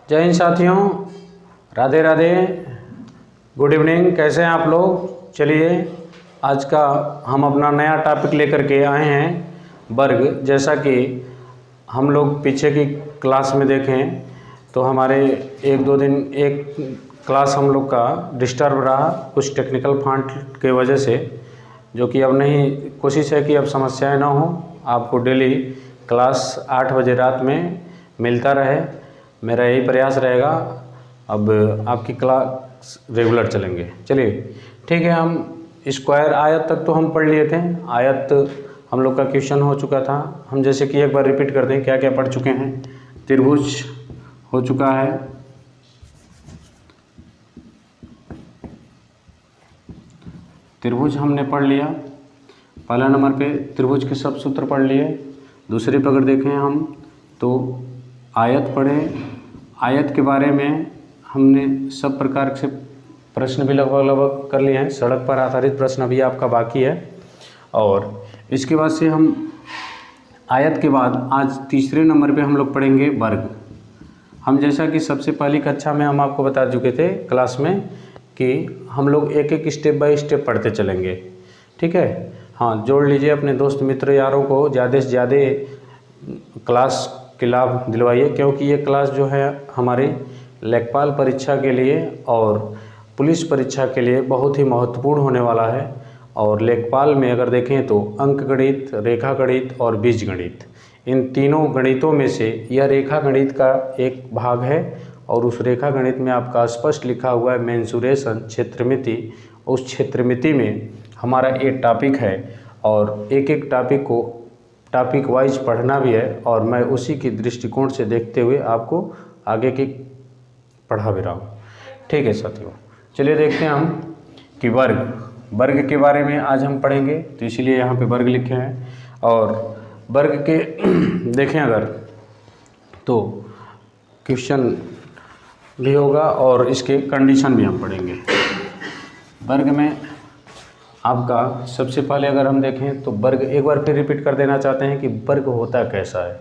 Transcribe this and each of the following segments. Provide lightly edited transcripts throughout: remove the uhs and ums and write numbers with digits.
जय हिंद साथियों, Radhe Radhe, good evening. कैसे हैं आप लोग? चलिए आज का हम अपना नया टॉपिक लेकर के आए हैं वर्ग। जैसा कि हम लोग पीछे की क्लास में देखें तो हमारे एक दो दिन एक क्लास हम लोग का डिस्टर्ब रहा कुछ टेक्निकल फॉल्ट के वजह से, जो कि अब नहीं, कोशिश है कि अब समस्याएं ना हो, आपको डेली क्लास 8 बजे रात में मिलता रहे। मेरा यही प्रयास रहेगा। अब आपकी क्लास रेगुलर चलेंगे। चलिए ठीक है, हम स्क्वायर आयत तक तो हम पढ़ लिए थे। आयत हम लोग का क्वेश्चन हो चुका था। हम जैसे कि एक बार रिपीट कर दें क्या क्या पढ़ चुके हैं। त्रिभुज हो चुका है, त्रिभुज हमने पढ़ लिया। पहला नंबर पे त्रिभुज के सब सूत्र पढ़ लिए। दूसरे पर अगर देखें हम तो आयत पढ़े। आयत के बारे में हमने सब प्रकार से प्रश्न भी लगभग कर लिए हैं। सड़क पर आधारित प्रश्न अभी आपका बाकी है। और इसके बाद से हम आयत के बाद आज तीसरे नंबर पे हम लोग पढ़ेंगे वर्ग। हम जैसा कि सबसे पहली कक्षा में हम आपको बता चुके थे क्लास में कि हम लोग एक एक स्टेप बाय स्टेप पढ़ते चलेंगे। ठीक है, हाँ, जोड़ लीजिए अपने दोस्त मित्र यारों को, ज़्यादा से ज़्यादा क्लास के लाभ दिलवाइए, क्योंकि ये क्लास जो है हमारी लेखपाल परीक्षा के लिए और पुलिस परीक्षा के लिए बहुत ही महत्वपूर्ण होने वाला है। और लेखपाल में अगर देखें तो अंक गणित, रेखा गणित और बीज गणित, इन तीनों गणितों में से यह रेखा गणित का एक भाग है। और उस रेखा गणित में आपका स्पष्ट लिखा हुआ है मेंसुरेशन, क्षेत्रमिति। उस क्षेत्रमिति में हमारा एक टॉपिक है और एक एक टॉपिक को टॉपिक वाइज पढ़ना भी है। और मैं उसी की दृष्टिकोण से देखते हुए आपको आगे की पढ़ा भी रहा हूँ। ठीक है साथियों, चलिए देखते हैं हम कि वर्ग के बारे में आज हम पढ़ेंगे, तो इसीलिए यहाँ पे वर्ग लिखे हैं। और वर्ग के देखें अगर तो क्वेश्चन भी होगा और इसके कंडीशन भी हम पढ़ेंगे। वर्ग में आपका सबसे पहले अगर हम देखें तो वर्ग एक बार फिर रिपीट कर देना चाहते हैं कि वर्ग होता कैसा है,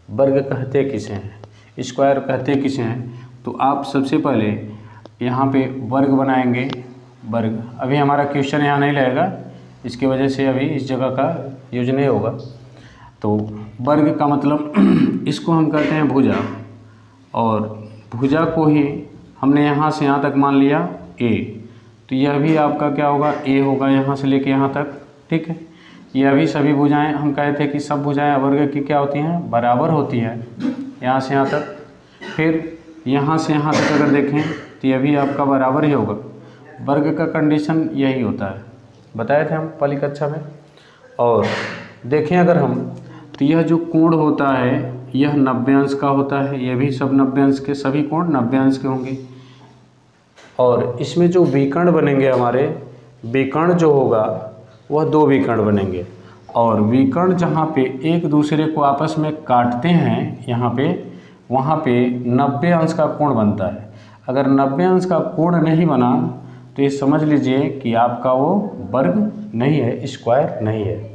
वर्ग कहते किसे हैं, स्क्वायर कहते किसे हैं। तो आप सबसे पहले यहाँ पे वर्ग बनाएंगे। वर्ग अभी हमारा क्वेश्चन यहाँ नहीं लगेगा, इसकी वजह से अभी इस जगह का यूज नहीं होगा। तो वर्ग का मतलब इसको हम कहते हैं भुजा, और भुजा को ही हमने यहाँ से यहाँ तक मान लिया ए, तो यह भी आपका क्या होगा, ए होगा यहाँ से लेके यहाँ तक। ठीक है, यह भी सभी भुजाएं हम कहे थे कि सब भुजाएं वर्ग की क्या होती हैं, बराबर होती हैं, यहाँ से यहाँ तक। फिर यहाँ से यहाँ तक अगर देखें तो यह भी आपका बराबर ही होगा। वर्ग का कंडीशन यही होता है, बताए थे हम पहली कक्षा में। और देखें अगर हम तो यह जो कोण होता है यह 90 अंश का होता है। यह भी सब 90 अंश के, सभी कोण 90 अंश के होंगे। और इसमें जो विकर्ण बनेंगे हमारे, विकर्ण जो होगा वह 2 विकर्ण बनेंगे। और विकर्ण जहाँ पे एक दूसरे को आपस में काटते हैं यहाँ पे, वहाँ पे 90 अंश का कोण बनता है। अगर 90 अंश का कोण नहीं बना तो ये समझ लीजिए कि आपका वो वर्ग नहीं है, स्क्वायर नहीं है।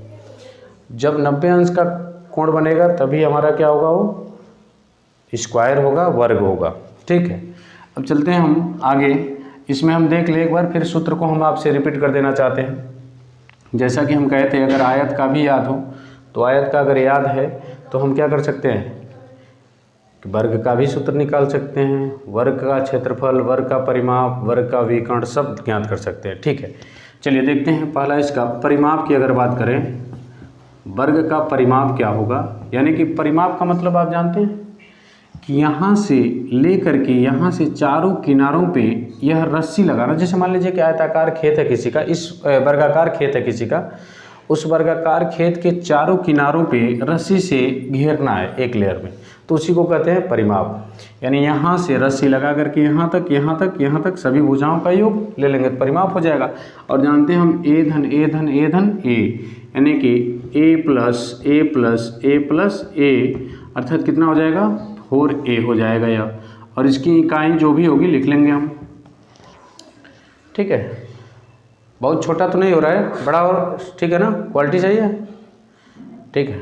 जब 90 अंश का कोण बनेगा तभी हमारा क्या होगा, वो स्क्वायर होगा, वर्ग होगा। ठीक है, अब चलते हैं हम आगे। इसमें हम देख ले एक बार फिर सूत्र को हम आपसे रिपीट कर देना चाहते हैं। जैसा कि हम कहे थे अगर आयत का भी याद हो तो आयत का अगर याद है तो हम क्या कर सकते हैं, वर्ग का भी सूत्र निकाल सकते हैं, वर्ग का क्षेत्रफल, वर्ग का परिमाप, वर्ग का विकर्ण सब ज्ञात कर सकते हैं। ठीक है, चलिए देखते हैं। पहला इसका परिमाप की अगर बात करें, वर्ग का परिमाप क्या होगा, यानी कि परिमाप का मतलब आप जानते हैं कि यहाँ से लेकर के यहाँ से चारों किनारों पे यह रस्सी लगाना। जैसे मान लीजिए कि आयताकार खेत है किसी का, इस वर्गाकार खेत है किसी का, उस वर्गाकार खेत के चारों किनारों पे रस्सी से घेरना है एक लेयर में, तो उसी को कहते हैं परिमाप। यानी यहाँ से रस्सी लगा करके यहाँ तक, यहाँ तक, यहाँ तक सभी भुजाओं का योग ले लेंगे तो परिमाप हो जाएगा। और जानते हैं हम ए धन ए धन ए धन ए, यानी कि ए प्लस ए प्लस ए प्लस ए, अर्थात कितना हो जाएगा, 4a हो जाएगा यह। और इसकी इकाई जो भी होगी लिख लेंगे हम। ठीक है, बहुत छोटा तो नहीं हो रहा है, बड़ा और ठीक है ना, क्वालिटी चाहिए। ठीक है,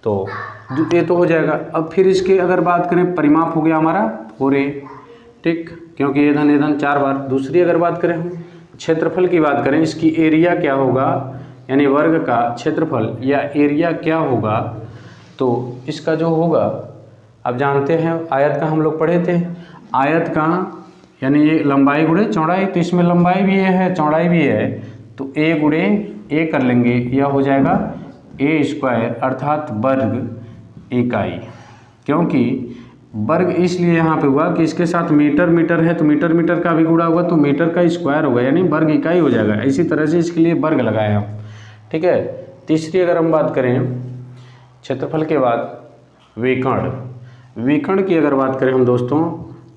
तो ये तो हो जाएगा। अब फिर इसके अगर बात करें, परिमाप हो गया हमारा और ए, ठीक, क्योंकि ये धन 4 बार। दूसरी अगर बात करें हम क्षेत्रफल की बात करें, इसकी एरिया क्या होगा, यानी वर्ग का क्षेत्रफल या एरिया क्या होगा, तो इसका जो होगा आप जानते हैं आयत का हम लोग पढ़े थे, आयत का यानी ये लंबाई गुणे चौड़ाई, तो इसमें लंबाई भी ये है चौड़ाई भी है, तो ए गुणे ए कर लेंगे, यह हो जाएगा ए स्क्वायर अर्थात वर्ग इकाई। क्योंकि वर्ग इसलिए यहाँ पे हुआ कि इसके साथ मीटर मीटर है, तो मीटर मीटर का भी गुणा हुआ तो मीटर का स्क्वायर होगा, यानी वर्ग इकाई हो जाएगा। इसी तरह से इसके लिए वर्ग लगाए हम, ठीक है। तीसरी अगर हम बात करें क्षेत्रफल के बाद विकर्ण, विकर्ण की अगर बात करें हम दोस्तों,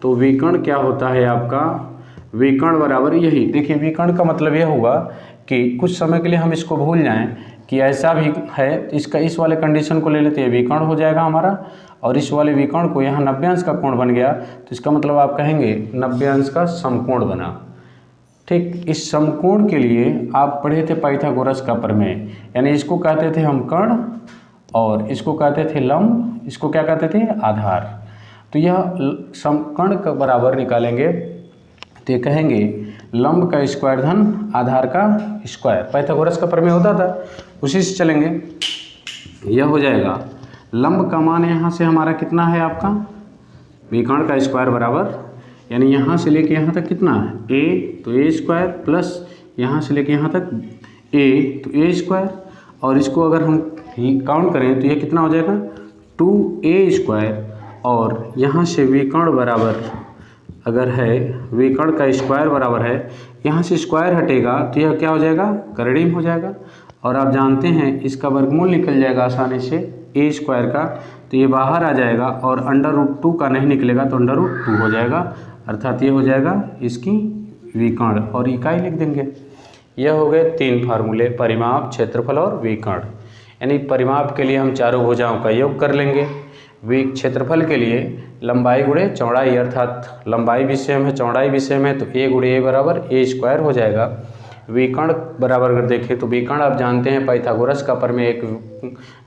तो विकर्ण क्या होता है आपका, विकर्ण बराबर यही, देखिए विकर्ण का मतलब यह होगा कि कुछ समय के लिए हम इसको भूल जाएं कि ऐसा भी है, इसका इस वाले कंडीशन को ले लेते हैं, विकर्ण हो जाएगा हमारा, और इस वाले विकर्ण को यहाँ 90 अंश का कोण बन गया, तो इसका मतलब आप कहेंगे 90 अंश का समकोण बना। ठीक, इस समकोण के लिए आप पढ़े थे पाइथागोरस का प्रमेय, यानी इसको कहते थे हम कर्ण और इसको कहते थे लंब, इसको क्या कहते थे आधार। तो यह समकर्ण का बराबर निकालेंगे तो ये कहेंगे लंब का स्क्वायर धन आधार का स्क्वायर, पाइथागोरस का प्रमेय होता था, उसी से चलेंगे। यह हो जाएगा लंब का मान यहाँ से हमारा कितना है आपका, विकर्ण का स्क्वायर बराबर, यानी यहाँ से लेके यहाँ तक कितना है ए, तो ए स्क्वायर प्लस यहाँ से लेके यहाँ तक ए, तो ए स्क्वायर, और इसको अगर हम काउंट करें तो यह कितना हो जाएगा 2a स्क्वायर, और यहाँ से विकर्ण बराबर अगर है, विकर्ण का स्क्वायर बराबर है, यहाँ से स्क्वायर हटेगा तो यह क्या हो जाएगा करीब हो जाएगा, और आप जानते हैं इसका वर्गमूल निकल जाएगा आसानी से ए स्क्वायर का, तो ये बाहर आ जाएगा, और √2 का नहीं निकलेगा तो √2 हो जाएगा, अर्थात ये हो जाएगा इसकी विकर्ण, और इकाई लिख देंगे। यह हो गए 3 फार्मूले, परिमाप, क्षेत्रफल और विकर्ण। यानी परिमाप के लिए हम चारों भुजाओं का योग कर लेंगे, क्षेत्रफल के लिए लंबाई गुणे चौड़ाई, अर्थात लंबाई भी सेम है चौड़ाई भी सेम है, तो ए गुणे ए बराबर ए स्क्वायर हो जाएगा। विकर्ण बराबर अगर देखें तो विकर्ण आप जानते हैं पाइथागोरस का प्रमेय एक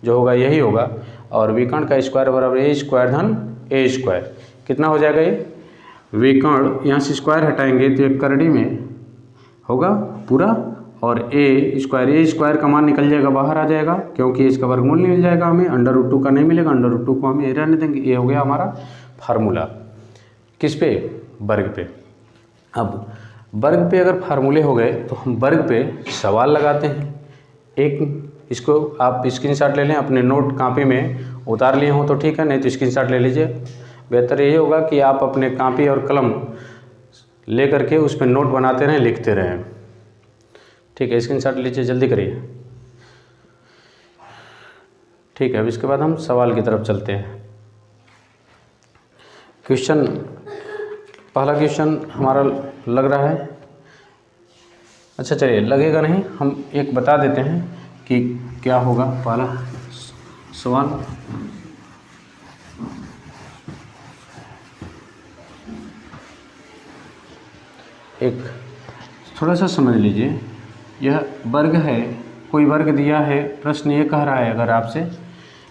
जो होगा यही होगा, और विकर्ण का स्क्वायर बराबर ए स्क्वायर धन ए स्क्वायर, कितना हो जाएगा ये विकर्ण, यहाँ से स्क्वायर हटाएंगे तो एक करड़ी में होगा पूरा, और ए स्क्वायर का मान निकल जाएगा बाहर आ जाएगा, क्योंकि इसका वर्गमूल नहीं मिल जाएगा हमें, √2 का नहीं मिलेगा, √2 को हम ए रहने देंगे। ये हो गया हमारा फार्मूला, किस पे वर्ग पे। अब वर्ग पे अगर फार्मूले हो गए तो हम वर्ग पे सवाल लगाते हैं। एक इसको आप स्क्रीनशॉट ले लें, अपने नोट कॉपी में उतार लिए हो तो ठीक है, नहीं तो स्क्रीनशॉट ले लीजिए। बेहतर यही होगा कि आप अपने कॉपी और कलम ले करके उस पर नोट बनाते रहें, लिखते रहें, ठीक है। स्क्रीनशॉट लीजिए, जल्दी करिए, ठीक है। अब इसके बाद हम सवाल की तरफ चलते हैं। क्वेश्चन, पहला क्वेश्चन हमारा लग रहा है, अच्छा चलिए लगेगा नहीं, हम एक बता देते हैं कि क्या होगा। पहला सवाल, एक थोड़ा सा समझ लीजिए, यह वर्ग है, कोई वर्ग दिया है, प्रश्न ये कह रहा है अगर आपसे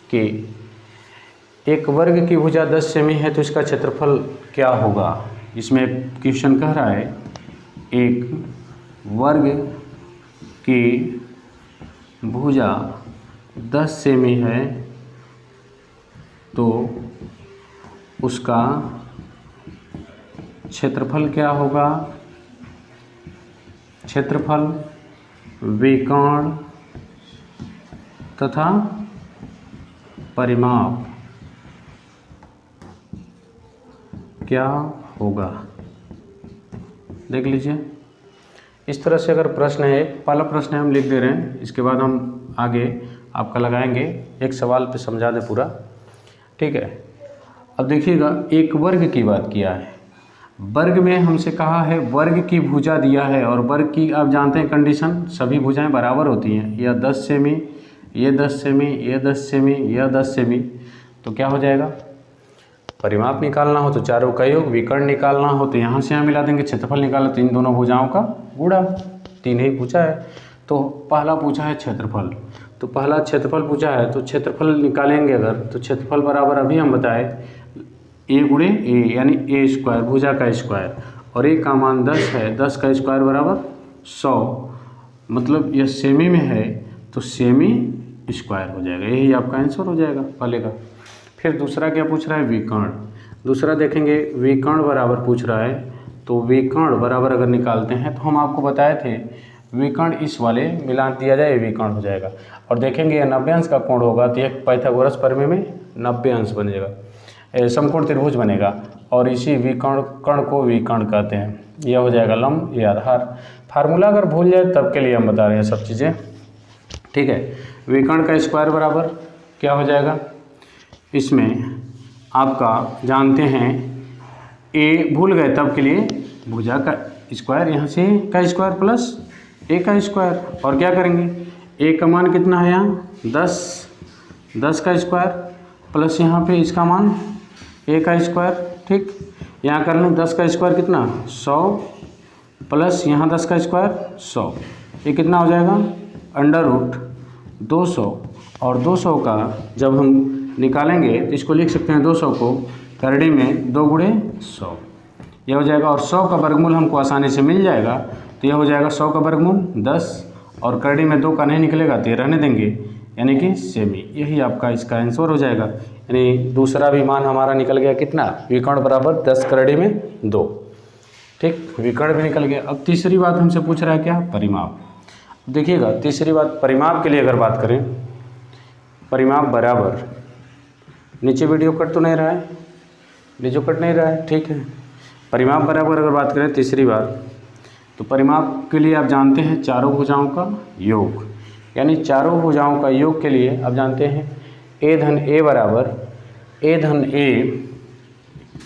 कि एक वर्ग की भुजा 10 सेमी है तो इसका क्षेत्रफल क्या होगा। इसमें क्वेश्चन कह रहा है एक वर्ग की भुजा 10 सेमी है तो उसका क्षेत्रफल क्या होगा, क्षेत्रफल, विकर्ण तथा परिमाप क्या होगा। देख लीजिए, इस तरह से अगर प्रश्न है, पहला प्रश्न हम लिख दे रहे हैं, इसके बाद हम आगे आपका लगाएंगे, एक सवाल पे समझा दें पूरा, ठीक है। अब देखिएगा, एक वर्ग की बात किया है, वर्ग में हमसे कहा है वर्ग की भुजा दिया है, और वर्ग की आप जानते हैं कंडीशन, सभी भुजाएं बराबर होती हैं, यह 10 सेमी, ये 10 सेमी, ये 10 सेमी, यह 10 सेमी, तो क्या हो जाएगा, परिमाप निकालना हो तो चारों का योग, विकर्ण निकालना हो तो यहाँ से यहाँ मिला देंगे, क्षेत्रफल निकालना तो इन दोनों भुजाओं का गुणा, 3 ही पूछा है। तो पहला पूछा है क्षेत्रफल, तो पहला क्षेत्रफल पूछा है तो क्षेत्रफल निकालेंगे अगर, तो क्षेत्रफल बराबर अभी हम बताए ए गुणे ए यानी ए स्क्वायर, भुजा का स्क्वायर, और ए का मान 10 है, 10 का स्क्वायर बराबर 100, मतलब यह सेमी में है तो सेमी स्क्वायर हो जाएगा, यही आपका आंसर हो जाएगा पहले का। फिर दूसरा क्या पूछ रहा है, विकर्ण। दूसरा देखेंगे विकर्ण बराबर पूछ रहा है, तो विकर्ण बराबर अगर निकालते हैं तो हम आपको बताए थे विकर्ण इस वाले मिलान दिया जाए विकर्ण हो जाएगा। और देखेंगे यह 90 अंश का कोण होगा तो यह पाइथागोरस प्रमेय में 90 अंश बनेगा, समकोण त्रिभुज बनेगा, और इसी विकर्ण कर्ण को विकर्ण कहते हैं। यह हो जाएगा लंब, ये आधार। फार्मूला अगर भूल जाए तब के लिए हम बता रहे हैं सब चीज़ें, ठीक है। विकर्ण का स्क्वायर बराबर क्या हो जाएगा, इसमें आपका जानते हैं ए भूल गए तब के लिए भुजा का स्क्वायर, यहाँ से का स्क्वायर प्लस ए का स्क्वायर, और क्या करेंगे ए का मान कितना है यहाँ 10 का स्क्वायर प्लस यहाँ पे इसका मान ए का स्क्वायर, ठीक। यहाँ कर लें 10 का स्क्वायर कितना 100 प्लस यहाँ 10 का स्क्वायर 100, ये कितना हो जाएगा अंडर रूट 200, और 200 का जब हम निकालेंगे तो इसको लिख सकते हैं 200 को करड़ी में 2 गुणे 100, यह हो जाएगा। और 100 का वर्गमूल हमको आसानी से मिल जाएगा, तो यह हो जाएगा 100 का वर्गमूल 10, और करड़ी में 2 का नहीं निकलेगा तो ये रहने देंगे, यानी कि सेमी। यही आपका इसका आंसर हो जाएगा, यानी दूसरा भी मान हमारा निकल गया कितना, विकर्ण बराबर 10 करड़ी में 2, ठीक, विकर्ण भी निकल गया। अब तीसरी बात हमसे पूछ रहा है क्या, परिमाप। देखिएगा तीसरी बात, परिमाप के लिए अगर बात करें, परिमाप बराबर, नीचे वीडियो कट तो नहीं रहा है, वीडियो कट नहीं रहा है, ठीक है। परिमाप बराबर अगर बात करें तीसरी बात, तो परिमाप के लिए आप जानते हैं चारों भुजाओं का योग, यानी चारों भुजाओं का योग के लिए आप जानते हैं ए धन ए बराबर ए धन ए,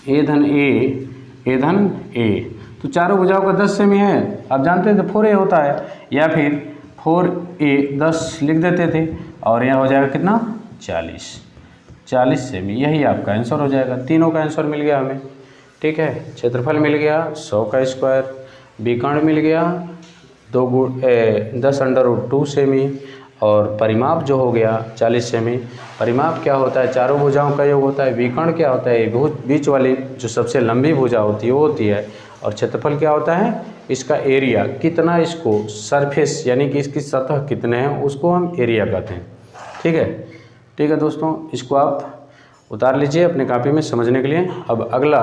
ए धन ए, ए धन ए। तो चारों भुजाओं का 10 सेमी है, आप जानते हैं तो 4a होता है, या फिर 4a 10 लिख देते थे, और यह हो जाएगा कितना 40 सेमी, यही आपका आंसर हो जाएगा। तीनों का आंसर मिल गया हमें, ठीक है। क्षेत्रफल मिल गया 100 का स्क्वायर, विकर्ण मिल गया 10 अंडर रूट 2 सेमी, और परिमाप जो हो गया 40 सेमी। परिमाप क्या होता है, चारों भुजाओं का योग होता है। विकर्ण क्या होता है, बीच वाली जो सबसे लंबी भुजा होती है वो होती है। और क्षेत्रफल क्या होता है, इसका एरिया कितना, इसको सरफेस यानी कि इसकी सतह कितने हैं उसको हम एरिया कहते हैं, ठीक है। ठीक है दोस्तों, इसको आप उतार लीजिए अपने कॉपी में समझने के लिए। अब अगला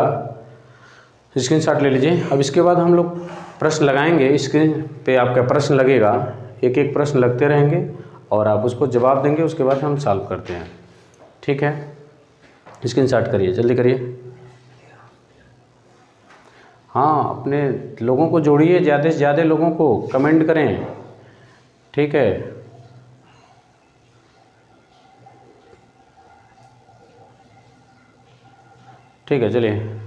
स्क्रीनशॉट ले लीजिए। अब इसके बाद हम लोग प्रश्न लगाएंगे, स्क्रीन पे आपका प्रश्न लगेगा, एक एक प्रश्न लगते रहेंगे और आप उसको जवाब देंगे, उसके बाद हम सॉल्व करते हैं, ठीक है। स्क्रीनशॉट करिए, जल्दी करिए। हाँ, अपने लोगों को जोड़िए, ज़्यादा से ज़्यादा लोगों को कमेंट करें, ठीक है। ठीक है, चलिए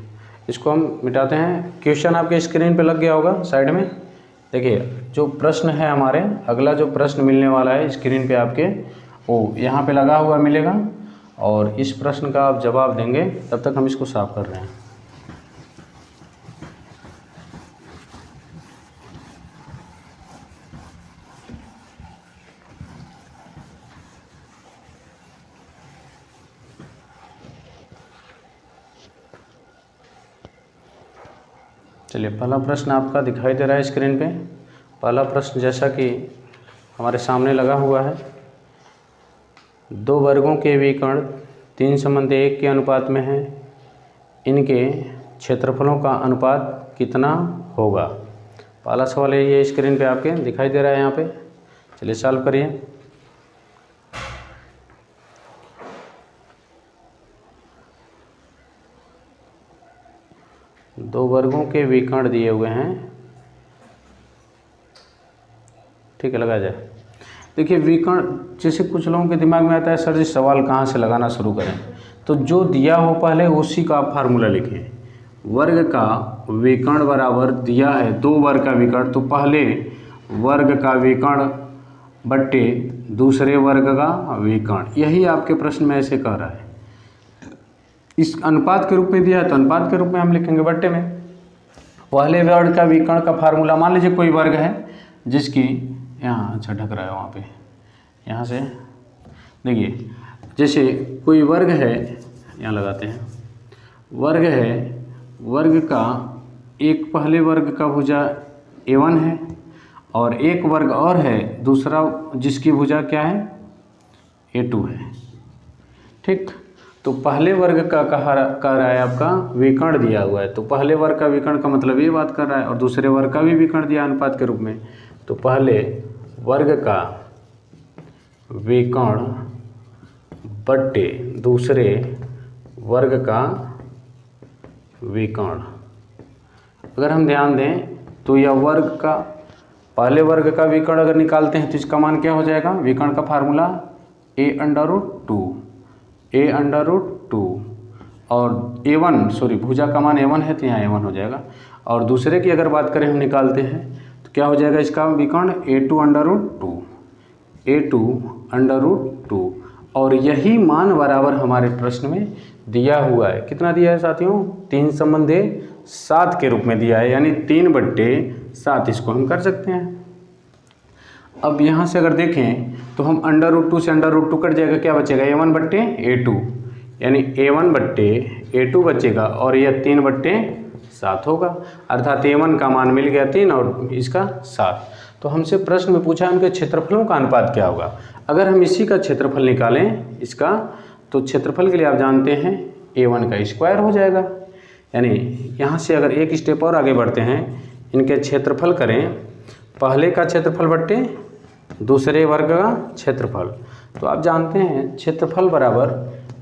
इसको हम मिटाते हैं। क्वेश्चन आपके स्क्रीन पे लग गया होगा साइड में, देखिए जो प्रश्न है हमारे, अगला जो प्रश्न मिलने वाला है स्क्रीन पे आपके, वो यहाँ पे लगा हुआ मिलेगा, और इस प्रश्न का आप जवाब देंगे। तब तक हम इसको साफ कर रहे हैं। चलिए, पहला प्रश्न आपका दिखाई दे रहा है स्क्रीन पे। पहला प्रश्न जैसा कि हमारे सामने लगा हुआ है, दो वर्गों के विकर्ण 3:1 के अनुपात में है, इनके क्षेत्रफलों का अनुपात कितना होगा। पहला सवाल है, ये स्क्रीन पे आपके दिखाई दे रहा है यहाँ पे। चलिए सॉल्व करिए। दो वर्गों के विकर्ण दिए हुए हैं, ठीक है, लगा जाए। देखिए विकर्ण, जैसे कुछ लोगों के दिमाग में आता है सर जी सवाल कहाँ से लगाना शुरू करें, तो जो दिया हो पहले उसी का आप फार्मूला लिखें। वर्ग का विकर्ण बराबर दिया है, दो वर्ग का विकर्ण, तो पहले वर्ग का विकर्ण बट्टे दूसरे वर्ग का विकर्ण, यही आपके प्रश्न में ऐसे कह रहा है। इस अनुपात के रूप में दिया है तो अनुपात के रूप में हम लिखेंगे बट्टे में। पहले वर्ग का विकर्ण का फार्मूला, मान लीजिए कोई वर्ग है जिसकी, यहाँ अच्छा ढक रहा है वहाँ पे, यहाँ से देखिए, जैसे कोई वर्ग है, यहाँ लगाते हैं, वर्ग है, वर्ग का एक पहले वर्ग का भुजा A1 है और एक वर्ग और है दूसरा जिसकी भुजा क्या है A2 है। ठीक, तो पहले वर्ग का कह रहा है आपका विकर्ण दिया हुआ है, तो पहले वर्ग का विकर्ण का मतलब ये बात कर रहा है और दूसरे वर्ग का भी विकर्ण दिया अनुपात के रूप में, तो पहले वर्ग का विकर्ण बट्टे दूसरे वर्ग का विकर्ण। अगर हम ध्यान दें तो यह वर्ग का पहले वर्ग का विकर्ण अगर निकालते हैं तो इसका मान क्या हो जाएगा, विकर्ण का फार्मूला a√2 और भुजा का मान A1 है तो यहाँ A1 हो जाएगा। और दूसरे की अगर बात करें हम निकालते हैं तो क्या हो जाएगा इसका विकर्ण a2√2 और यही मान बराबर हमारे प्रश्न में दिया हुआ है। कितना दिया है साथियों, 3/7 के रूप में दिया है, यानी 3/7 इसको हम कर सकते हैं। अब यहाँ से अगर देखें तो हम √2 से √2 कट जाएगा, क्या बचेगा A1/A2, यानी A1/A2 बचेगा और यह 3/7 होगा, अर्थात A1 का मान मिल गया 3 और इसका 7। तो हमसे प्रश्न में पूछा उनके क्षेत्रफलों का अनुपात क्या होगा। अगर हम इसी का क्षेत्रफल निकालें इसका, तो क्षेत्रफल के लिए आप जानते हैं A1 का स्क्वायर हो जाएगा। यानी यहाँ से अगर एक स्टेप और आगे बढ़ते हैं, इनके क्षेत्रफल करें, पहले का क्षेत्रफल बट्टे दूसरे वर्ग का क्षेत्रफल, तो आप जानते हैं क्षेत्रफल बराबर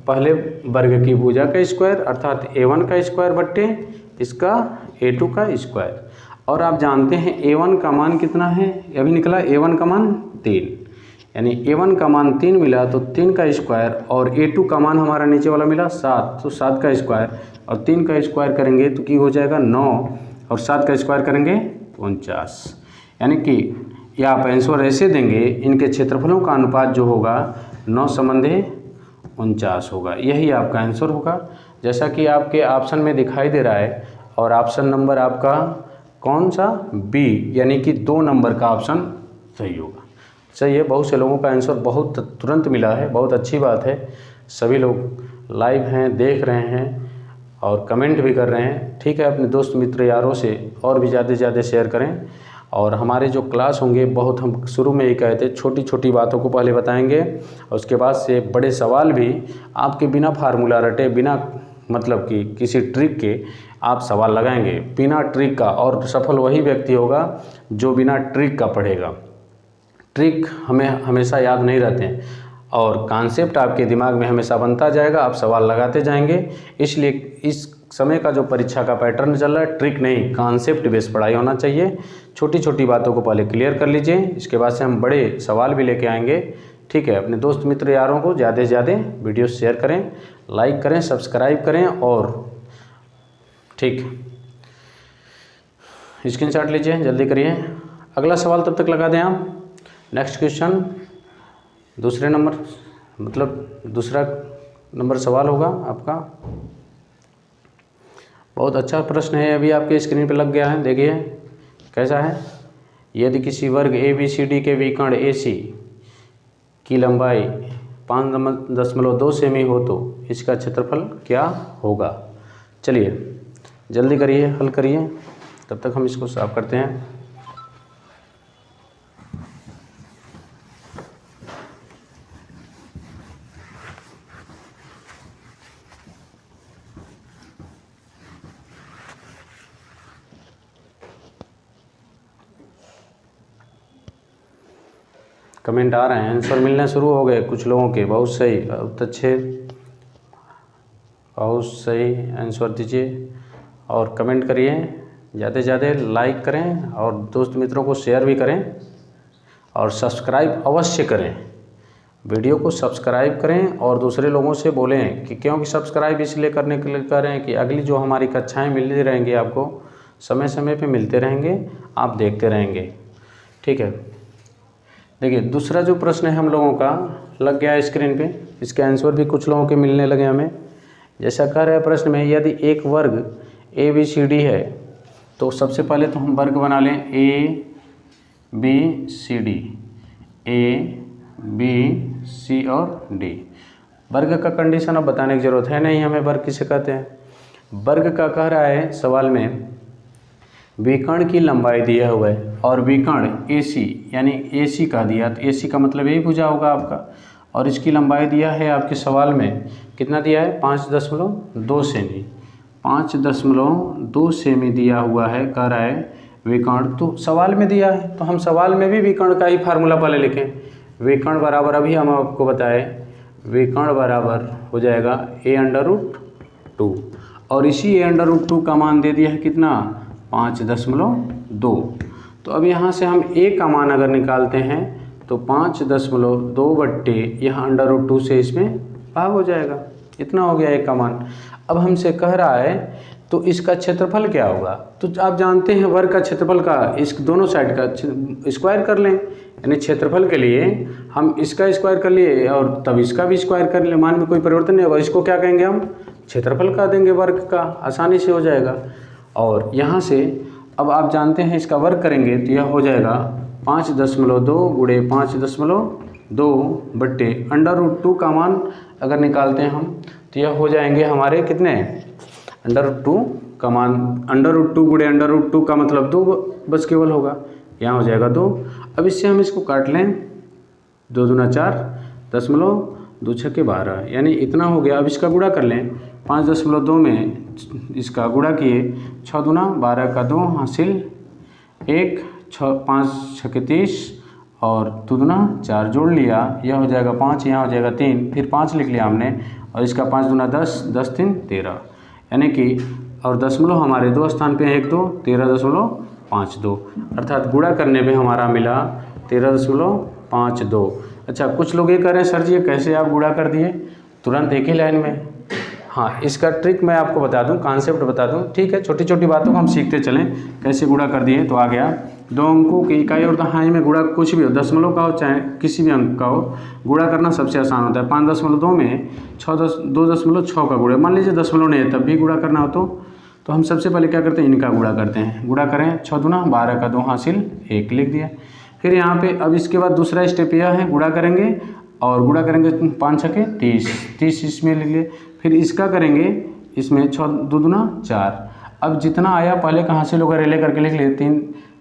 पहले वर्ग की भुजा का स्क्वायर अर्थात A1 का स्क्वायर बट्टे इसका A2 का स्क्वायर। और आप जानते हैं A1 का मान कितना है, अभी निकला A1 का मान 3, यानी A1 का मान 3 मिला तो 3 का स्क्वायर और A2 का मान हमारा नीचे वाला मिला 7, तो 7 का स्क्वायर और 3 का स्क्वायर करेंगे तो की हो जाएगा 9 और 7 का स्क्वायर करेंगे 49। यानी कि या आप आंसर ऐसे देंगे, इनके क्षेत्रफलों का अनुपात जो होगा 9/49 होगा, यही आपका आंसर होगा, जैसा कि आपके ऑप्शन में दिखाई दे रहा है। और ऑप्शन नंबर आपका कौन सा, बी, यानी कि 2 नंबर का ऑप्शन सही होगा। सही है, बहुत से लोगों का आंसर बहुत तुरंत मिला है, बहुत अच्छी बात है। सभी लोग लाइव हैं, देख रहे हैं और कमेंट भी कर रहे हैं। ठीक है, अपने दोस्त मित्र यारों से और भी ज़्यादा से ज़्यादा शेयर करें। और हमारे जो क्लास होंगे बहुत, हम शुरू में ही कहे थे, छोटी छोटी बातों को पहले बताएंगे और उसके बाद से बड़े सवाल भी आपके बिना फार्मूला रटे, बिना मतलब कि किसी ट्रिक के आप सवाल लगाएंगे, बिना ट्रिक का। और सफल वही व्यक्ति होगा जो बिना ट्रिक का पढ़ेगा। ट्रिक हमें हमेशा याद नहीं रहते हैं और कॉन्सेप्ट आपके दिमाग में हमेशा बनता जाएगा, आप सवाल लगाते जाएंगे। इसलिए इस समय का जो परीक्षा का पैटर्न चल रहा है, ट्रिक नहीं कॉन्सेप्ट बेस्ड पढ़ाई होना चाहिए। छोटी छोटी बातों को पहले क्लियर कर लीजिए, इसके बाद से हम बड़े सवाल भी लेके आएंगे। ठीक है, अपने दोस्त मित्र यारों को ज़्यादा से ज़्यादा वीडियो शेयर करें, लाइक करें, सब्सक्राइब करें और ठीक स्क्रीनशॉट लीजिए, जल्दी करिए। अगला सवाल तब तक लगा दें आप। नेक्स्ट क्वेश्चन दूसरा नंबर सवाल होगा आपका। बहुत अच्छा प्रश्न है, अभी आपके स्क्रीन पे लग गया है, देखिए कैसा है। यदि किसी वर्ग ABCD के विकर्ण AC की लंबाई 5.2 सेमी हो तो इसका क्षेत्रफल क्या होगा। चलिए जल्दी करिए, हल करिए, तब तक हम इसको साफ करते हैं। कमेंट आ रहे हैं, आंसर मिलने शुरू हो गए कुछ लोगों के। बहुत सही, बहुत अच्छे, बहुत सही आंसर दीजिए और कमेंट करिए, ज़्यादा से ज़्यादा लाइक करें और दोस्त मित्रों को शेयर भी करें और सब्सक्राइब अवश्य करें। वीडियो को सब्सक्राइब करें और दूसरे लोगों से बोलें कि क्योंकि सब्सक्राइब इसलिए करने के लिए करें कि अगली जो हमारी कक्षाएँ मिलती रहेंगी, आपको समय समय पे मिलते रहेंगे, आप देखते रहेंगे। ठीक है, देखिए दूसरा जो प्रश्न है हम लोगों का लग गया है स्क्रीन पे, इसके आंसर भी कुछ लोगों के मिलने लगे हमें। जैसा कह रहे हैं प्रश्न में, यदि एक वर्ग ABCD है तो सबसे पहले तो हम वर्ग बना लें ABCD, A B C और D। वर्ग का कंडीशन अब बताने की ज़रूरत है नहीं हमें, वर्ग किसे कहते हैं। वर्ग का कह रहा है सवाल में, विकर्ण की लंबाई दिया हुआ है और विकर्ण AC यानी AC का दिया, तो AC का मतलब यही भुजा होगा आपका, और इसकी लंबाई दिया है आपके सवाल में कितना दिया है 5.2 सेमी, 5.2 सेमी दिया हुआ है, कह रहा है विकर्ण, तो सवाल में दिया है तो हम सवाल में भी विकर्ण का ही फार्मूला पहले लिखें। विकर्ण बराबर अभी हम आपको बताएं, विकर्ण बराबर हो जाएगा a√2 और इसी a√2 का मान दे दिया है कितना 5.2। तो अब यहाँ से हम a का मान अगर निकालते हैं तो 5.2 बट्टे यहाँ √2 से इसमें भाग हो जाएगा, इतना हो गया a का मान। अब हमसे कह रहा है तो इसका क्षेत्रफल क्या होगा, तो आप जानते हैं वर्ग का क्षेत्रफल का इस दोनों साइड का स्क्वायर कर लें, यानी क्षेत्रफल के लिए हम इसका स्क्वायर कर लिए और तब इसका भी स्क्वायर कर लें, मान में कोई परिवर्तन नहीं होगा, इसको क्या कहेंगे हम क्षेत्रफल का देंगे वर्ग का, आसानी से हो जाएगा। और यहाँ से अब आप जानते हैं इसका वर्ग करेंगे तो यह हो जाएगा 5.2 गुणे 5.2 बट्टे √2 का मान अगर निकालते हैं हम तो यह हो जाएंगे हमारे कितने √2 का मान, √2 गुणे √2 का मतलब 2 बस केवल होगा, यहाँ हो जाएगा 2। अब इससे हम इसको काट लें, 2 दूना 4, 2 छक्के 12 यानी इतना हो गया। अब इसका गुणा कर लें, 5.2 में इसका गुणा किए, 6 दूना 12 का 2 हासिल 1, 5 छक्के 30 और 2 दूना 4 जोड़ लिया, यह हो जाएगा 5, यहाँ हो जाएगा 3, फिर 5 लिख लिया हमने और इसका 5 दूना 10, 10 3 13 यानी कि और दशमलव हमारे 2 स्थान पे 1 2 13.52 अर्थात गुणा करने पे हमारा मिला 13.52। अच्छा, कुछ लोग ये कह रहे हैं सर जी ये कैसे आप गुणा कर दिए तुरंत एक ही लाइन में। हाँ, इसका ट्रिक मैं आपको बता दूं, कॉन्सेप्ट बता दूं, ठीक है, छोटी छोटी बातों को हम सीखते चलें। कैसे गुणा कर दिए तो आ गया, 2 अंकों की इकाई और दहाई में गुणा कुछ भी हो, दशमलव का हो चाहे किसी भी अंक का हो, गुणा करना सबसे आसान होता है। 5.2 में 2.6 का गुणा, मान लीजिए दशमलव नहीं है तब भी गुणा करना हो तो हम सबसे पहले क्या करते हैं इनका गुणा करते हैं। गुणा करें 6 दूना 12 का 2 हासिल 1 लिख दिया। फिर यहाँ पे अब इसके बाद दूसरा स्टेप यह है, गुणा करेंगे और गुणा करेंगे 5 छक्के 30 इसमें लिख लिए। फिर इसका करेंगे इसमें 6 2 दूना 4, अब जितना आया पहले का हासिल होगा रिले करके लिख लिए, 3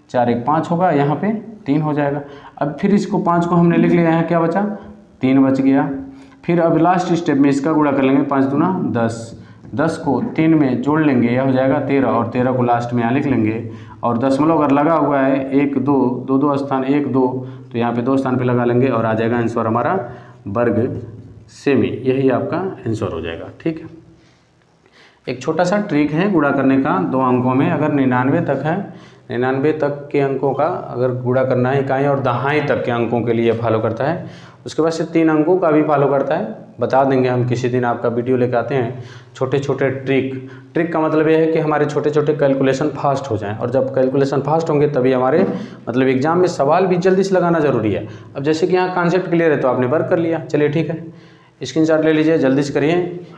4 1 5 होगा, यहाँ पे 3 हो जाएगा। अब फिर इसको 5 को हमने लिख लिया, यहाँ क्या बचा 3 बच गया। फिर अब लास्ट स्टेप में इसका गुणा कर लेंगे, 5 दूना 10, 10 को 3 में जोड़ लेंगे, यह हो जाएगा 13 और 13 को लास्ट में यहाँ लिख लेंगे। और दशमलव अगर लगा हुआ है 1 2 2 स्थान 1 2 तो यहाँ पे 2 स्थान पे लगा लेंगे और आ जाएगा आंसर हमारा वर्ग सेमी, यही आपका आंसर हो जाएगा। ठीक है, एक छोटा सा ट्रिक है गुणा करने का 2 अंकों में, अगर 99 तक है 99 तक के अंकों का अगर गुणा करना है इकाई और दहाई तक के अंकों के लिए फॉलो करता है, उसके बाद से 3 अंकों का भी फॉलो करता है। बता देंगे हम किसी दिन, आपका वीडियो लेकर आते हैं छोटे छोटे ट्रिक का मतलब यह है कि हमारे छोटे छोटे कैलकुलेशन फास्ट हो जाएं, और जब कैलकुलेशन फास्ट होंगे तभी हमारे मतलब एग्जाम में सवाल भी जल्दी से लगाना जरूरी है। अब जैसे कि यहाँ कॉन्सेप्ट क्लियर है तो आपने वर्क कर लिया, चलिए ठीक है, स्क्रीनशॉट ले लीजिए, जल्दी से करिए।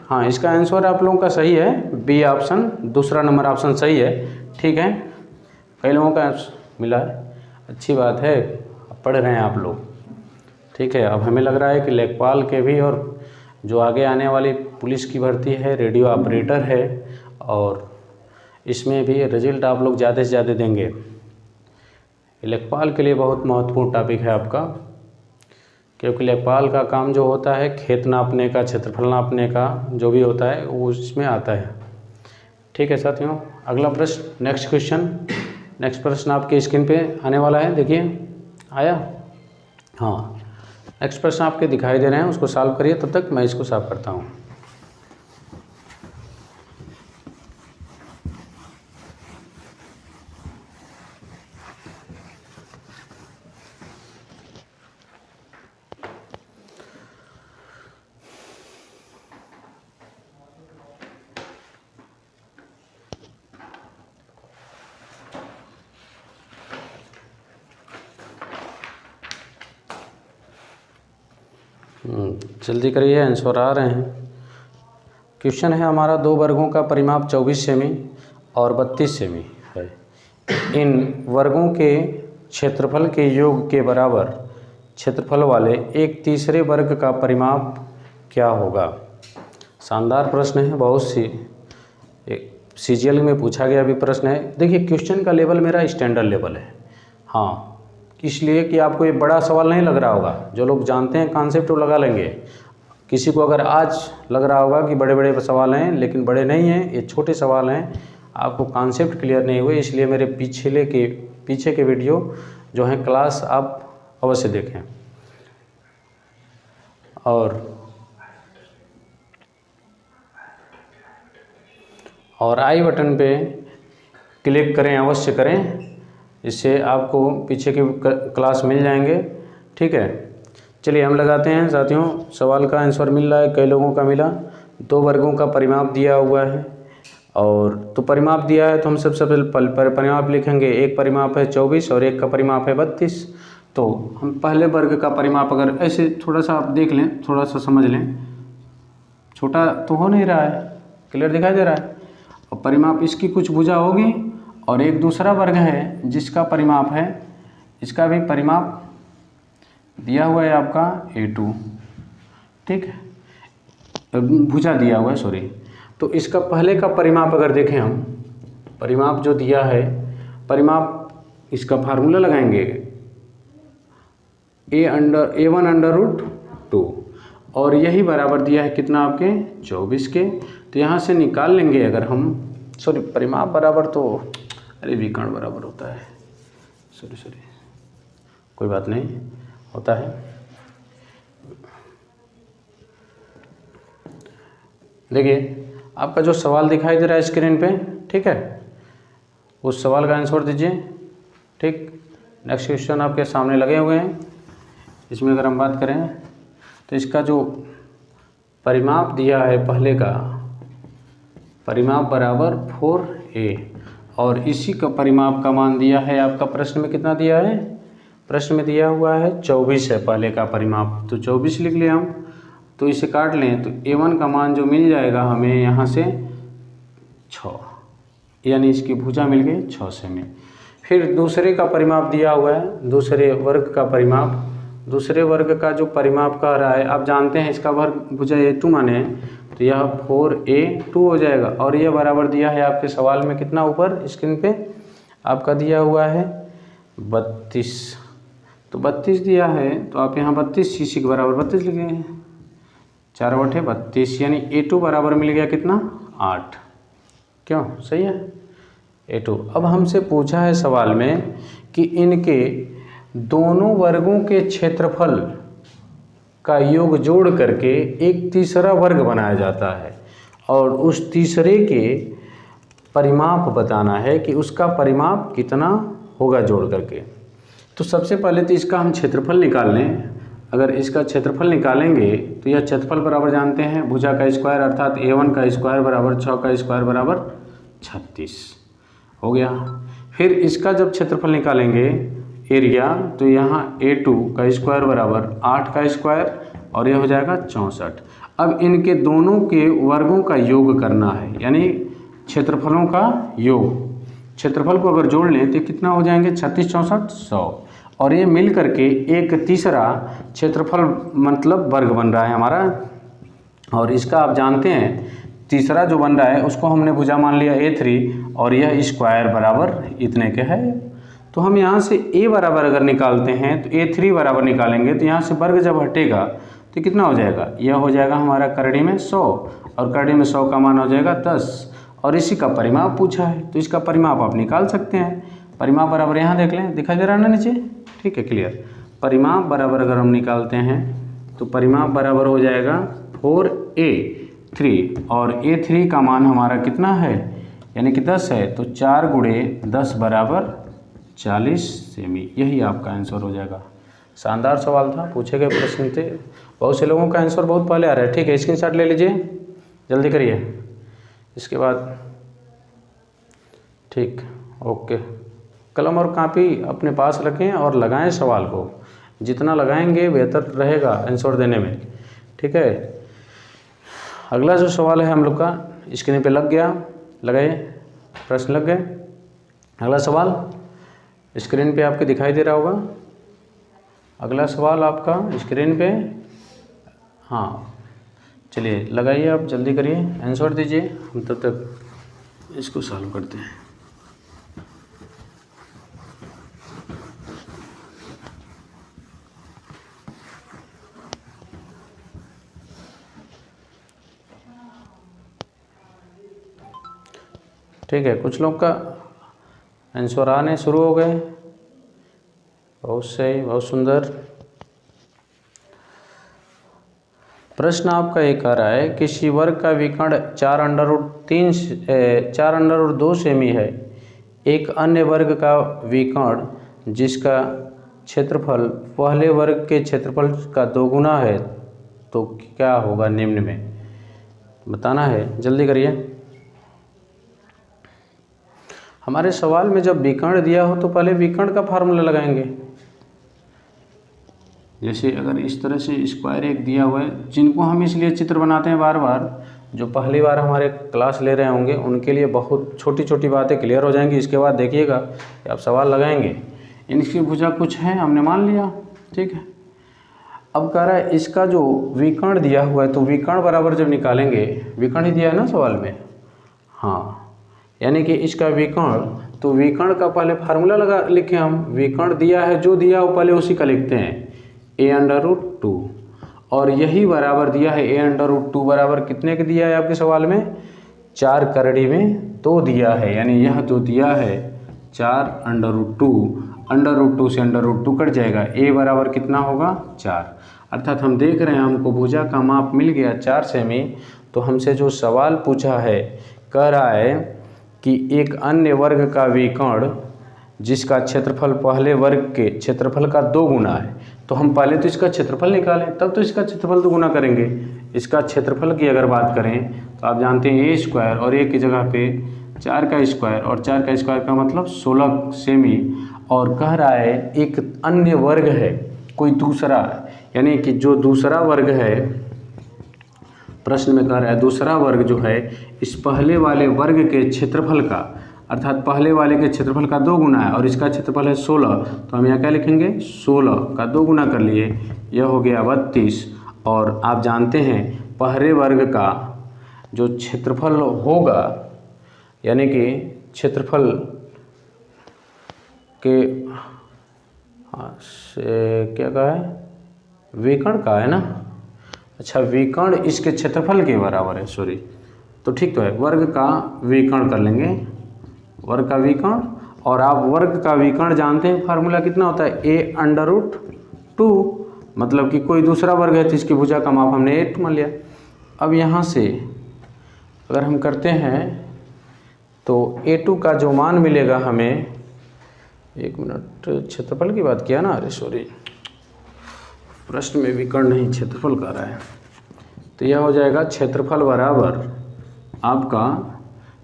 हाँ, इसका आंसर आप लोगों का सही है, बी ऑप्शन, दूसरा नंबर ऑप्शन सही है। ठीक है, कई लोगों का मिला है, अच्छी बात है, पढ़ रहे हैं आप लोग। ठीक है, अब हमें लग रहा है कि लेखपाल के भी और जो आगे आने वाली पुलिस की भर्ती है, रेडियो ऑपरेटर है, और इसमें भी रिजल्ट आप लोग ज़्यादा से ज़्यादा देंगे। लेखपाल के लिए बहुत महत्वपूर्ण टॉपिक है आपका, क्योंकि लेखपाल का काम जो होता है खेत नापने का, क्षेत्रफल नापने का जो भी होता है वो इसमें आता है। ठीक है साथियों, अगला प्रश्न, नेक्स्ट क्वेश्चन, नेक्स्ट प्रश्न आपकी स्क्रीन पे आने वाला है, देखिए आया। हाँ, नेक्स्ट प्रश्न आपके दिखाई दे रहे हैं, उसको सॉल्व करिए, तब तक मैं इसको साफ करता हूँ। जल्दी करिए, आंसर आ रहे हैं। क्वेश्चन है हमारा, 2 वर्गों का परिमाप 24 सेमी और 32 सेमी है। इन वर्गों के क्षेत्रफल के योग के बराबर क्षेत्रफल वाले एक तीसरे वर्ग का परिमाप क्या होगा। शानदार प्रश्न है, बहुत सी CGL में पूछा गया भी प्रश्न है। देखिए क्वेश्चन का लेवल मेरा स्टैंडर्ड लेवल है, हाँ, इसलिए कि आपको ये बड़ा सवाल नहीं लग रहा होगा। जो लोग जानते हैं कॉन्सेप्ट वो लगा लेंगे। किसी को अगर आज लग रहा होगा कि बड़े बड़े सवाल हैं, लेकिन बड़े नहीं हैं, ये छोटे सवाल हैं, आपको कॉन्सेप्ट क्लियर नहीं हुए, इसलिए मेरे पीछे के वीडियो जो हैं क्लास आप अवश्य देखें। और आई बटन पे क्लिक करें, अवश्य करें, इससे आपको पीछे के क्लास मिल जाएंगे। ठीक है, चलिए हम लगाते हैं साथियों। सवाल का आंसर मिल रहा है, कई लोगों का मिला। 2 वर्गों का परिमाप दिया हुआ है, और तो परिमाप दिया है तो हम सबसे पहले परिमाप लिखेंगे। एक परिमाप है 24 और एक का परिमाप है 32। तो हम पहले वर्ग का परिमाप अगर ऐसे थोड़ा सा आप देख लें, थोड़ा सा समझ लें, छोटा तो हो नहीं रहा है, क्लियर दिखाई दे रहा है। और परिमाप इसकी कुछ भुजा होगी, और एक दूसरा वर्ग है जिसका परिमाप है, इसका भी परिमाप दिया हुआ है आपका A2, ठीक है, भुजा दिया हुआ है, सॉरी। तो इसका पहले का परिमाप अगर देखें हम, परिमाप जो दिया है, परिमाप इसका फार्मूला लगाएंगे A1/√2, और यही बराबर दिया है कितना आपके 24 के। तो यहाँ से निकाल लेंगे अगर हम, सॉरी परिमाप बराबर तो अरे विकर्ण बराबर होता है, सॉरी कोई बात नहीं, होता है। देखिए आपका जो सवाल दिखाई दे रहा है स्क्रीन पे, ठीक है, उस सवाल का आंसर दीजिए। ठीक, नेक्स्ट क्वेश्चन आपके सामने लगे हुए हैं। इसमें अगर हम बात करें तो इसका जो परिमाप दिया है, पहले का परिमाप बराबर 4a, और इसी का परिमाप का मान दिया है आपका प्रश्न में, कितना दिया है, प्रश्न में दिया हुआ है 24 है पहले का परिमाप। तो 24 लिख लिया हम, तो इसे काट लें तो A1 का मान जो मिल जाएगा हमें यहाँ से 6, यानी इसकी भुजा मिल गई 6 से में। फिर दूसरे का परिमाप दिया हुआ है, दूसरे वर्ग का परिमाप, दूसरे वर्ग का जो परिमाप कह रहा है, आप जानते हैं इसका वर्ग भुजा A2 माने, तो यह 4a2 हो जाएगा। और यह बराबर दिया है आपके सवाल में कितना, ऊपर स्क्रीन पे आपका दिया हुआ है 32। तो 32 दिया है, तो आप यहाँ 32 CC के बराबर 32 लिखेंगे, 4/32, यानी A2 बराबर मिल गया कितना 8। क्यों, सही है A2। अब हमसे पूछा है सवाल में कि इनके दोनों वर्गों के क्षेत्रफल का योग जोड़ करके एक तीसरा वर्ग बनाया जाता है, और उस तीसरे के परिमाप बताना है कि उसका परिमाप कितना होगा जोड़ करके। तो सबसे पहले तो इसका हम क्षेत्रफल निकाल लें। अगर इसका क्षेत्रफल निकालेंगे तो यह क्षेत्रफल बराबर जानते हैं भुजा का स्क्वायर, अर्थात A1 का स्क्वायर बराबर 6 का स्क्वायर बराबर 36 हो गया। फिर इसका जब क्षेत्रफल निकालेंगे एरिया, तो यहाँ A2 का स्क्वायर बराबर 8 का स्क्वायर, और यह हो जाएगा 64। अब इनके दोनों के वर्गों का योग करना है, यानी क्षेत्रफलों का योग। क्षेत्रफल को अगर जोड़ लें तो कितना हो जाएंगे 36 64 100, और ये मिल करके एक तीसरा क्षेत्रफल मतलब वर्ग बन रहा है हमारा। और इसका आप जानते हैं तीसरा जो बन रहा है उसको हमने भुजा मान लिया A3, और यह स्क्वायर बराबर इतने के है। तो हम यहाँ से A बराबर अगर निकालते हैं तो A3 बराबर निकालेंगे, तो यहाँ से वर्ग जब हटेगा तो कितना हो जाएगा, यह हो जाएगा हमारा करड़ी में 100, और करड़ी में 100 का मान हो जाएगा 10, और इसी का परिमाप पूछा है, तो इसका परिमाप आप निकाल सकते हैं। परिमाप बराबर यहाँ देख लें, दिखाई दे रहा है ना नीचे, ठीक है, क्लियर। परिमाप बराबर अगर हम निकालते हैं तो परिमाप बराबर हो जाएगा 4a3, और A3 का मान हमारा कितना है, यानी कि 10 है, तो 4 × 10 बराबर 40 सेमी। यही आपका आंसर हो जाएगा। शानदार सवाल था, पूछे गए प्रश्न थे, बहुत से लोगों का आंसर बहुत पहले आ रहा है। ठीक है, स्क्रीनशॉट ले लीजिए, जल्दी करिए। इसके बाद ठीक, ओके, कलम और कापी अपने पास रखें और लगाएं सवाल को, जितना लगाएंगे बेहतर रहेगा आंसर देने में। ठीक है, अगला जो सवाल है हम लोग का स्क्रीन पे लग गया, लगाए, प्रश्न लग गए। अगला सवाल स्क्रीन पे आपके दिखाई दे रहा होगा। अगला सवाल आपका स्क्रीन पे, हाँ चलिए लगाइए, आप जल्दी करिए, आंसर दीजिए, हम तब तक इसको सॉल्व करते हैं। ठीक है, कुछ लोग का आंसर आने शुरू हो गए। बहुत सही, बहुत सुंदर। प्रश्न आपका एक आ रहा है, किसी वर्ग का विकर्ण 4√2 सेमी है। एक अन्य वर्ग का विकर्ण जिसका क्षेत्रफल पहले वर्ग के क्षेत्रफल का 2 गुना है, तो क्या होगा निम्न में बताना है। जल्दी करिए। हमारे सवाल में जब विकर्ण दिया हो तो पहले विकर्ण का फार्मूला लगाएंगे। जैसे अगर इस तरह से स्क्वायर एक दिया हुआ है, जिनको हम इसलिए चित्र बनाते हैं बार बार, जो पहली बार हमारे क्लास ले रहे होंगे उनके लिए बहुत छोटी छोटी बातें क्लियर हो जाएंगी। इसके बाद देखिएगा कि आप सवाल लगाएंगे। इनकी भुजा कुछ है, हमने मान लिया, ठीक है। अब कह रहा है इसका जो विकर्ण दिया हुआ है, तो विकर्ण बराबर जब निकालेंगे, विकर्ण ही दिया है ना सवाल में, हाँ, यानी कि इसका विकर्ण, तो विकर्ण का पहले फार्मूला लिखें हम। विकर्ण दिया है, जो दिया हो पहले उसी का लिखते हैं, a√2, और यही बराबर दिया है a√2 बराबर कितने के दिया है आपके सवाल में, 4 करड़ी में 2 दिया है। यानी यह जो दिया है 4√2, √2 से √2 कट जाएगा, a बराबर कितना होगा 4। अर्थात हम देख रहे हैं हमको भुजा का माप मिल गया 4 सेमी। तो हमसे जो सवाल पूछा है, कह रहा है कि एक अन्य वर्ग का विकर्ण जिसका क्षेत्रफल पहले वर्ग के क्षेत्रफल का 2 गुना है। तो हम पहले तो इसका क्षेत्रफल निकालें, तब तो इसका क्षेत्रफल 2 गुना करेंगे। इसका क्षेत्रफल की अगर बात करें तो आप जानते हैं a स्क्वायर, और a की जगह पे 4 का स्क्वायर, और 4 का स्क्वायर का मतलब 16 सेमी। और कह रहा है एक अन्य वर्ग है, कोई दूसरा, यानी कि जो दूसरा वर्ग है, प्रश्न में कह रहा है दूसरा वर्ग जो है इस पहले वाले वर्ग के क्षेत्रफल का, अर्थात पहले वाले के क्षेत्रफल का 2 गुना है, और इसका क्षेत्रफल है 16। तो हम यहाँ क्या लिखेंगे, 16 का 2 गुना कर लिए, यह हो गया 32। और आप जानते हैं पहले वर्ग का जो क्षेत्रफल होगा, यानी कि क्षेत्रफल के क्या कहा है, विकर्ण का है ना, अच्छा, विकर्ण इसके क्षेत्रफल के बराबर है, सॉरी, तो ठीक तो है। वर्ग का विकर्ण कर लेंगे, वर्ग का विकर्ण। और आप वर्ग का विकर्ण जानते हैं फार्मूला कितना होता है, a√2, मतलब कि कोई दूसरा वर्ग है तो इसकी भुजा का माप हमने 8 मान लिया। अब यहाँ से अगर हम करते हैं तो a2 का जो मान मिलेगा हमें, 1 मिनट, क्षेत्रफल की बात किया ना, अरे सॉरी, प्रश्न में विकर्ण नहीं क्षेत्रफल कर रहा है। तो यह हो जाएगा क्षेत्रफल बराबर, आपका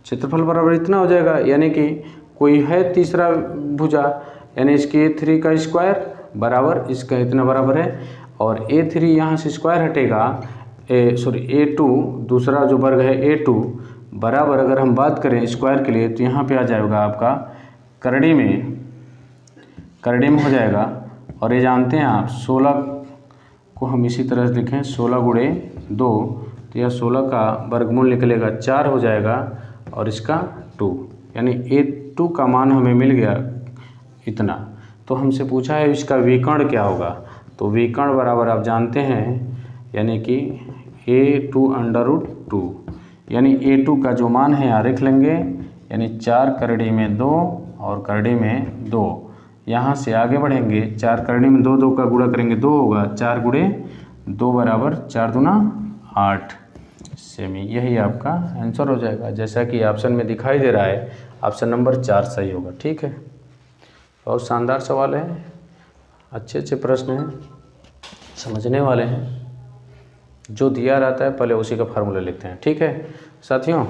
क्षेत्रफल बराबर इतना हो जाएगा, यानी कि कोई है तीसरा भुजा, यानी इसकी a3 का स्क्वायर बराबर इसका इतना बराबर है, और a3 यहाँ से स्क्वायर हटेगा, a2 दूसरा जो वर्ग है a2 बराबर, अगर हम बात करें स्क्वायर के लिए तो यहाँ पे आ जाएगा आपका करड़ी में हो जाएगा। और ये जानते हैं आप 16 को हम इसी तरह से लिखें, 16 गुणे 2, तो यह 16 का वर्गमूल निकलेगा 4 हो जाएगा, और इसका 2, यानी a2 का मान हमें मिल गया इतना। तो हमसे पूछा है इसका विकर्ण क्या होगा, तो विकर्ण बराबर आप जानते हैं, यानी कि a2√2, यानी a2 का जो मान है यहाँ लिख लेंगे, यानी 4 करड़ी में 2 और करड़ी में 2। यहाँ से आगे बढ़ेंगे, 4 करड़ी में 2 का गुणा करेंगे 2 होगा, 4 गुणे 2 बराबर 4 दूना 8 सेमी। यही आपका आंसर हो जाएगा, जैसा कि ऑप्शन में दिखाई दे रहा है, ऑप्शन नंबर 4 सही होगा। ठीक है, बहुत शानदार सवाल है, अच्छे प्रश्न हैं, समझने वाले हैं। जो दिया रहता है पहले उसी का फार्मूला लिखते हैं। ठीक है साथियों,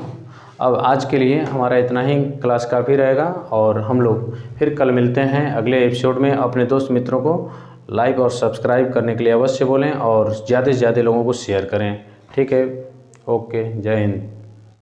अब आज के लिए हमारा इतना ही, क्लास काफ़ी रहेगा, और हम लोग फिर कल मिलते हैं अगले एपिसोड में। अपने दोस्त मित्रों को लाइक और सब्सक्राइब करने के लिए अवश्य बोलें, और ज़्यादा से ज़्यादा लोगों को शेयर करें। ठीक है, ओके, जय हिंद।